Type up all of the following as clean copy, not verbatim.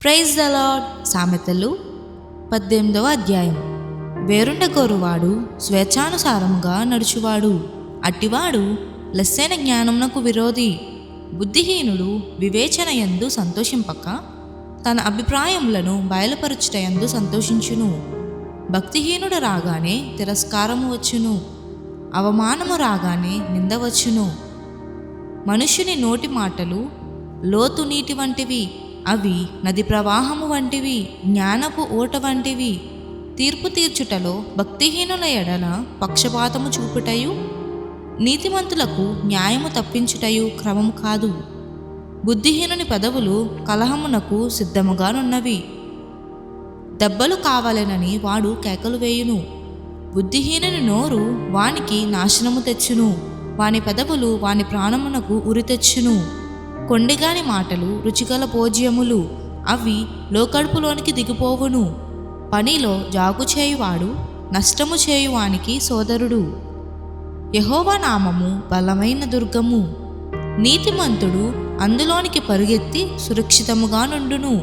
Praise the lord. సామెతలు 18వ అధ్యాయం. వేరుండగోరువాడు స్వేచ్ఛానుసారముగా నడుచువాడు, అట్టివాడు లెస్సైన జ్ఞానమునకు విరోధి. బుద్ధిహీనుడు వివేచనయందు సంతోషింపక తన అభిప్రాయములను బయలుపరచుటయందు సంతోషించును. భక్తిహీనుడు రాగానే తిరస్కారము వచ్చును, అవమానము రాగానే నింద వచ్చును. మనుష్యుని నోటి మాటలు లోతు నీటి వంటివి, అవి నది ప్రవాహము వంటివి, జ్ఞానపు ఊట వంటివి. తీర్పు తీర్చుటలో భక్తిహీనుల ఎడల పక్షపాతము చూపుటయు, నీతిమంతులకు న్యాయము తప్పించుటయు క్రమము కాదు. బుద్ధిహీనుని పెదవులు కలహమునకు సిద్ధముగానున్నవి, దెబ్బలు కావాలెనని వాడు కేకలు వేయును. బుద్ధిహీనుని నోరు వానికి నాశనము తెచ్చును, వాని పెదవులు వాని ప్రాణమునకు ఉరి తెచ్చును. కొండిగాని మాటలు రుచిగల భోజ్యములు, అవి లోకడుపులోనికి దిగిపోవును. పనిలో జాగు చేయువాడు నష్టము చేయువానికి సోదరుడు. యెహోవా నామము బలమైన దుర్గము, నీతిమంతుడు అందులోనికి పరుగెత్తి సురక్షితముగా నుండును.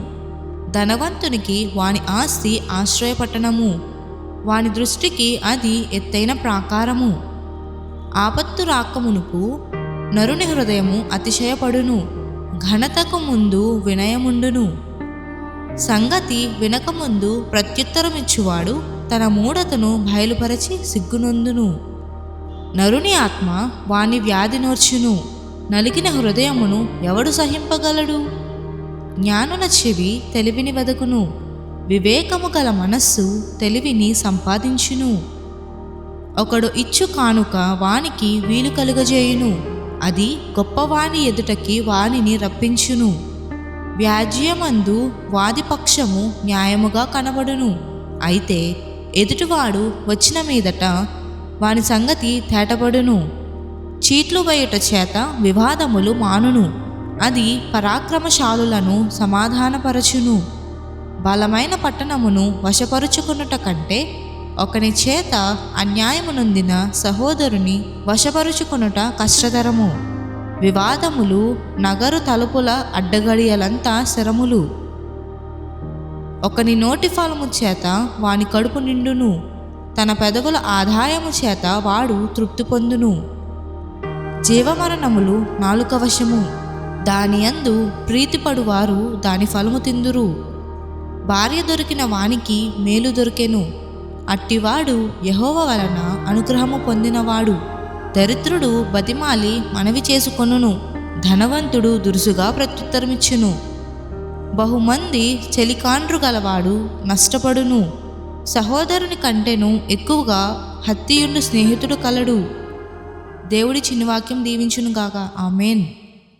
ధనవంతునికి వాని ఆస్తి ఆశ్రయపట్టణము, వాని దృష్టికి అది ఎత్తైన ప్రాకారము. ఆపత్తు రాకమునుపు నరుని హృదయము అతిశయపడును, ఘనతకు ముందు వినయముండును. సంగతి వినకముందు ప్రత్యుత్తరమిచ్చువాడు తన మూఢతను బయలుపరచి సిగ్గునొందును. నరుని ఆత్మ వాని వ్యాధి నోర్చును, నలిగిన హృదయమును ఎవడు సహింపగలడు? జ్ఞానుల చెవి తెలివిని వెదకును, వివేకము గల మనస్సు తెలివిని సంపాదించును. ఒకడు ఇచ్చు కానుక వానికి వీలు కలుగజేయును, అది గొప్పవాని ఎదుటకి వానిని రప్పించును. వ్యాజ్యమందు వాదిపక్షము న్యాయముగా కనబడును, అయితే ఎదుటివాడు వచ్చిన మీదట వాని సంగతి తేటపడును. చీట్లు వేయుట చేత వివాదములు మానును, అది పరాక్రమశాలులను సమాధానపరచును. బలమైన పట్టణమును వశపరుచుకున్నట కంటే ఒకని చేత అన్యాయము నొందిన సహోదరుని వశపరుచుకొనుట కష్టతరము. వివాదములు నగరు తలుపుల అడ్డగడియలంతా శరములు. ఒకని నోటి ఫలము చేత వాని కడుపు నిండును, తన పెదవుల ఆదాయము చేత వాడు తృప్తి పొందును. జీవమరణములు నాలుక వశము, దాని యందు ప్రీతిపడువారు దాని ఫలము తిందురు. భార్య దొరికిన వానికి మేలు దొరికెను, అట్టివాడు యెహోవా వలన అనుగ్రహము పొందినవాడు. దరిద్రుడు బతిమాలి మనవి చేసుకొనును, ధనవంతుడు దురుసుగా ప్రత్యుత్తరమిచ్చును. బహుమంది చెలికాండ్రు గలవాడు నష్టపడును, సహోదరుని కంటెను ఎక్కువగా హత్తియుండు స్నేహితుడు కలడు. దేవుడి చిన్న వాక్యం దీవించునుగాక. ఆమేన్.